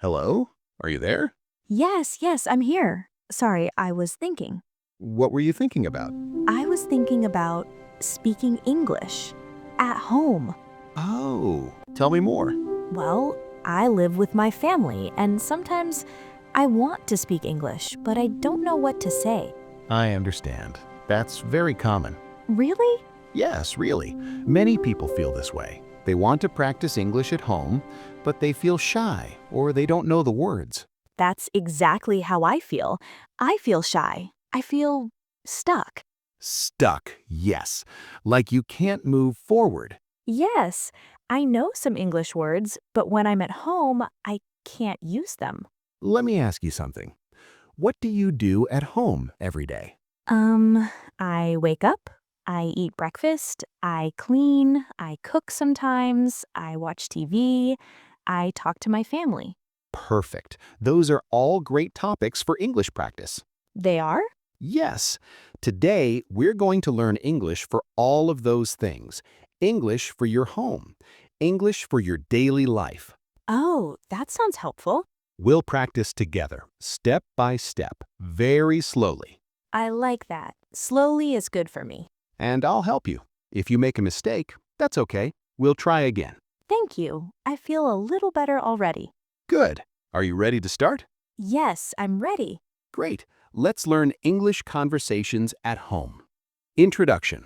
Hello? Are you there? Yes, I'm here. Sorry, I was thinking. What were you thinking about? I was thinking about speaking English at home. Oh, tell me more. Well, I live with my family, and sometimes I want to speak English, but I don't know what to say. I understand. That's very common. Really? Yes, really. Many people feel this way. They want to practice English at home, but they feel shy or they don't know the words. That's exactly how I feel. I feel shy. I feel stuck. Stuck, yes. Like you can't move forward. Yes, I know some English words, but when I'm at home, I can't use them. Let me ask you something. What do you do at home every day? Um, I wake up, I eat breakfast, I clean, I cook sometimes, I watch TV, I talk to my family. Perfect. Those are all great topics for English practice. They are? Yes. Today, we're going to learn English for all of those things. English for your home. English for your daily life. Oh, that sounds helpful. We'll practice together, step by step, very slowly. I like that. Slowly is good for me. And I'll help you. If you make a mistake, that's okay. We'll try again. Thank you. I feel a little better already. Good. Are you ready to start? Yes, I'm ready. Great. Let's learn English conversations at home. Introduction.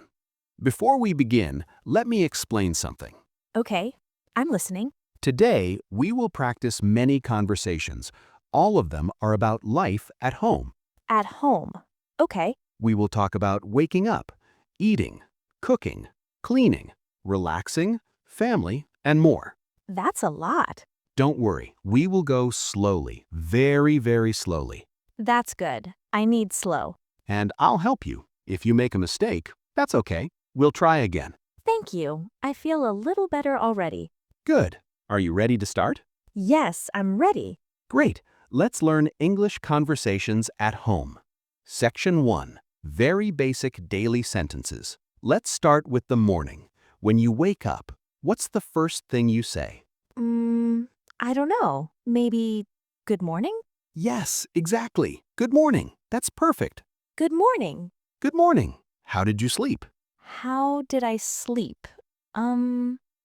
Before we begin, let me explain something. Okay, I'm listening. Today, we will practice many conversations. All of them are about life at home. At home. Okay, We will talk about waking up, eating, cooking, cleaning, relaxing, family, and more. that's a lot. Don't worry, we will go slowly, very, very slowly. That's good. I need slow. And I'll help you. If you make a mistake, that's okay. We'll try again. Thank you. I feel a little better already. Good. Are you ready to start? Yes, I'm ready. Great. Let's learn English conversations at home. Section 1. Very basic daily sentences. Let's start with the morning. When you wake up, what's the first thing you say? Mm, I don't know. Maybe good morning? Yes, exactly. Good morning. That's perfect. Good morning. Good morning. How did you sleep? How did I sleep?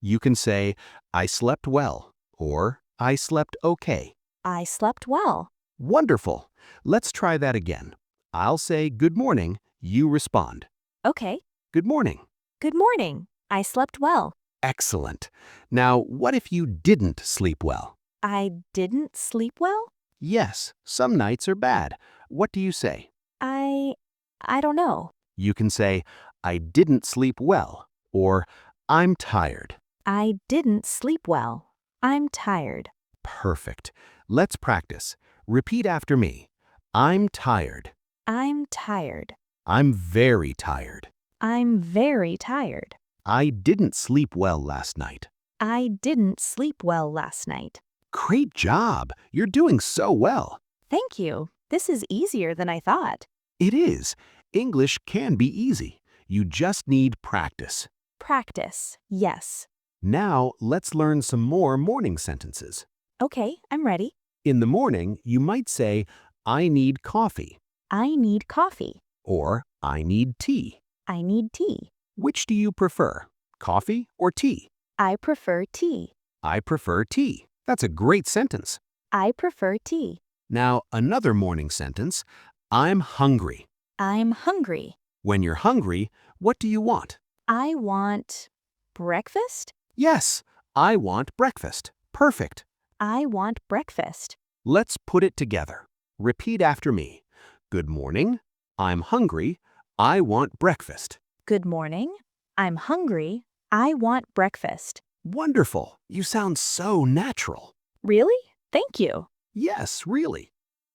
You can say, I slept well, or I slept okay. I slept well. Wonderful. Let's try that again. I'll say good morning, you respond. Okay. Good morning. Good morning. I slept well. Excellent. Now, what if you didn't sleep well? I didn't sleep well? Yes, some nights are bad. What do you say? I I don't know. You can say, I didn't sleep well, or I'm tired. I didn't sleep well. I'm tired. Perfect. Let's practice. Repeat after me. I'm tired. I'm tired. I'm very tired. I'm very tired. I didn't sleep well last night. I didn't sleep well last night. Great job! You're doing so well. Thank you. This is easier than I thought. It is. English can be easy. You just need practice. Practice. Yes. Now, let's learn some more morning sentences. Okay, I'm ready. In the morning, you might say, I need coffee, I need coffee. or I need tea. I need tea. Which do you prefer, coffee or tea? I prefer tea. I prefer tea. That's a great sentence. I prefer tea. Now, another morning sentence, I'm hungry. I'm hungry. When you're hungry, what do you want? I want breakfast. Yes, I want breakfast. Perfect. I want breakfast. Let's put it together. Repeat after me. Good morning. I'm hungry. I want breakfast. Good morning. I'm hungry. I want breakfast. Wonderful. You sound so natural. Really? Thank you. Yes, really.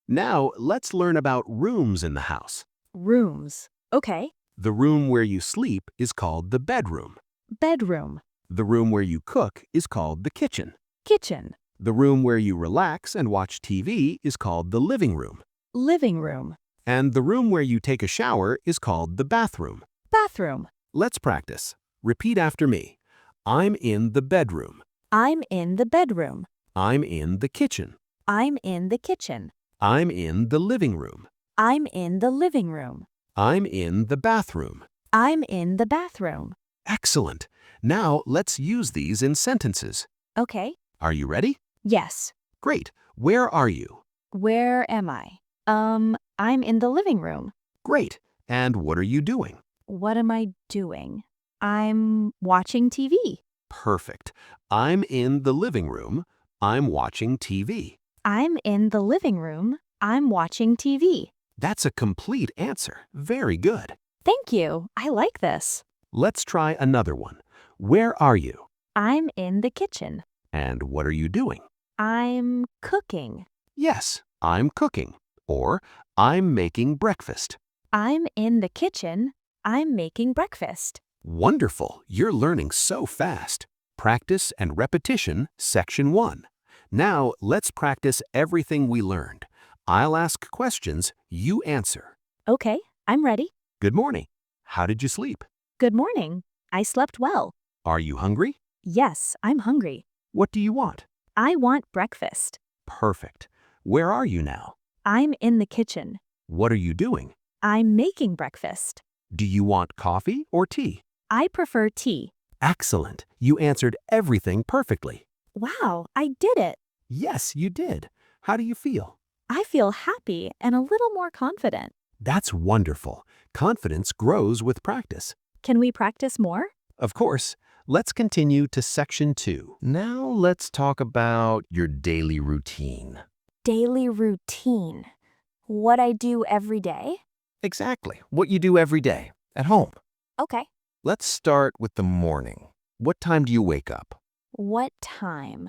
Now, let's learn about rooms in the house. Rooms. Okay. The room where you sleep is called the bedroom. Bedroom. The room where you cook is called the kitchen. Kitchen. The room where you relax and watch TV is called the living room. Living room. And the room where you take a shower is called the bathroom. Bathroom. Let's practice. Repeat after me. I'm in the bedroom. I'm in the bedroom. I'm in the kitchen. I'm in the kitchen. I'm in the living room. I'm in the living room. I'm in the bathroom. I'm in the bathroom. Excellent. Now let's use these in sentences. Okay. Are you ready? Yes. Great. Where are you? Where am I? I'm in the living room. Great. And what are you doing? What am I doing? I'm watching TV. Perfect. I'm in the living room. I'm watching TV. I'm in the living room. I'm watching TV. That's a complete answer. Very good. Thank you. I like this. Let's try another one. Where are you? I'm in the kitchen. And what are you doing? I'm cooking. Yes, I'm cooking. Or I'm making breakfast. I'm in the kitchen. I'm making breakfast. Wonderful. You're learning so fast. Practice and repetition, section 1. Now let's practice everything we learned. I'll ask questions, you answer. Okay, I'm ready. Good morning. How did you sleep? Good morning. I slept well. Are you hungry? Yes, I'm hungry. What do you want? I want breakfast. Perfect. Where are you now? I'm in the kitchen. What are you doing? I'm making breakfast. Do you want coffee or tea? I prefer tea. Excellent. You answered everything perfectly. Wow, I did it. Yes, you did. How do you feel? I feel happy and a little more confident. That's wonderful. Confidence grows with practice. Can we practice more? Of course. Let's continue to section 2. Now let's talk about your daily routine. Daily routine. What I do every day? Exactly. What you do every day at home. Okay. Let's start with the morning. What time do you wake up? What time?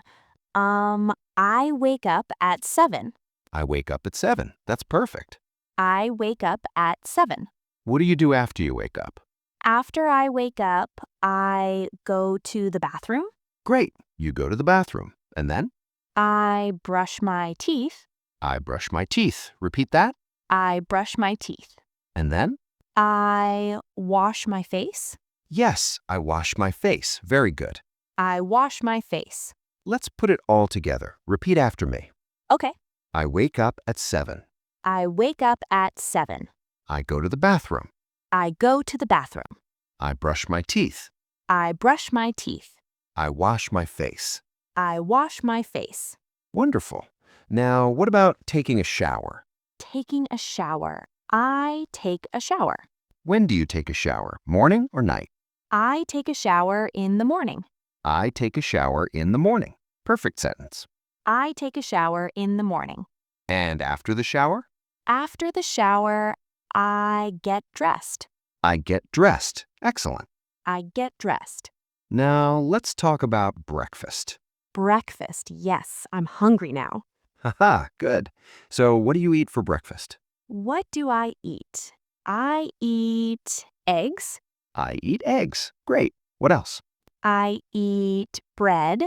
I wake up at 7. I wake up at 7. That's perfect. I wake up at 7. What do you do after you wake up? After I wake up, I go to the bathroom. Great. You go to the bathroom. And then? I brush my teeth. I brush my teeth. Repeat that. I brush my teeth. And then? I wash my face. Yes, I wash my face. Very good. I wash my face. Let's put it all together. Repeat after me. Okay. I wake up at 7. I wake up at 7. I go to the bathroom. I go to the bathroom. I brush my teeth. I brush my teeth. I wash my face. I wash my face. Wonderful. Now, what about taking a shower? Taking a shower. I take a shower. When do you take a shower? Morning or night? I take a shower in the morning. I take a shower in the morning. Perfect sentence. I take a shower in the morning. And after the shower? After the shower, I get dressed. I get dressed. Excellent. I get dressed. Now, let's talk about breakfast. Breakfast. Yes, I'm hungry now. Haha, good. So, what do you eat for breakfast? What do I eat? I eat eggs. I eat eggs. Great. What else? I eat bread.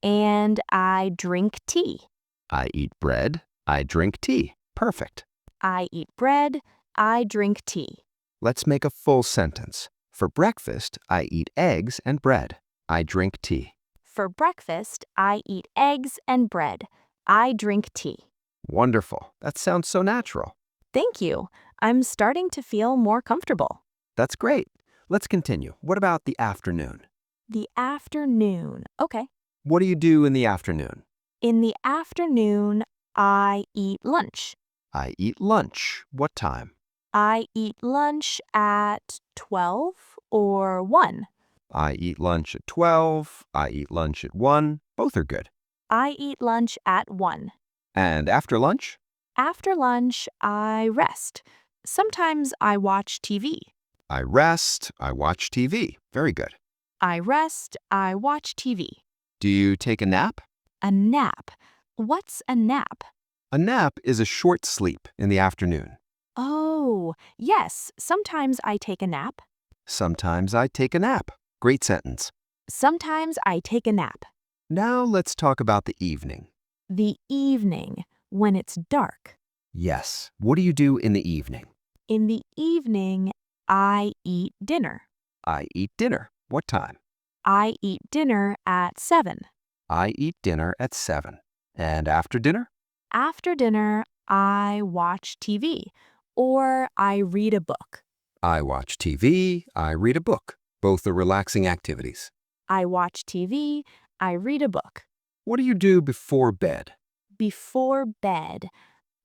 And I drink tea. I eat bread. I drink tea. Perfect. I eat bread. I drink tea. Let's make a full sentence. For breakfast, I eat eggs and bread. I drink tea. For breakfast, I eat eggs and bread. I drink tea. Wonderful. That sounds so natural. Thank you. I'm starting to feel more comfortable. That's great. Let's continue. What about the afternoon? The afternoon. Okay. What do you do in the afternoon? In the afternoon, I eat lunch. I eat lunch. What time? I eat lunch at 12 or 1. I eat lunch at 12. I eat lunch at 1. Both are good. I eat lunch at 1. And after lunch? After lunch, I rest. Sometimes I watch TV. I rest. I watch TV. Very good. I rest. I watch TV. Do you take a nap? A nap. What's a nap? A nap is a short sleep in the afternoon. Oh, yes. Sometimes I take a nap. Sometimes I take a nap. Great sentence. Sometimes I take a nap. Now let's talk about the evening. The evening, when it's dark. Yes. What do you do in the evening? In the evening, I eat dinner. I eat dinner. What time? I eat dinner at 7. I eat dinner at 7. And after dinner? After dinner, I watch TV or I read a book. I watch TV, I read a book. Both are relaxing activities. I watch TV, I read a book. What do you do before bed? Before bed,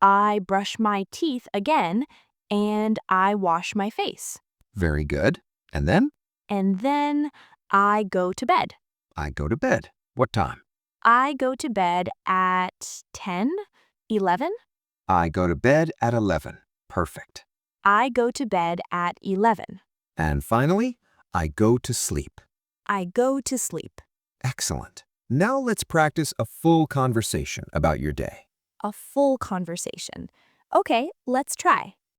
I brush my teeth again and I wash my face. Very good. And then? And then I go to bed. I go to bed. What time? I go to bed at 10, 11. I go to bed at 11. Perfect. I go to bed at 11. And finally, I go to sleep. I go to sleep. Excellent. Now let's practice a full conversation about your day. A full conversation. Okay, let's try.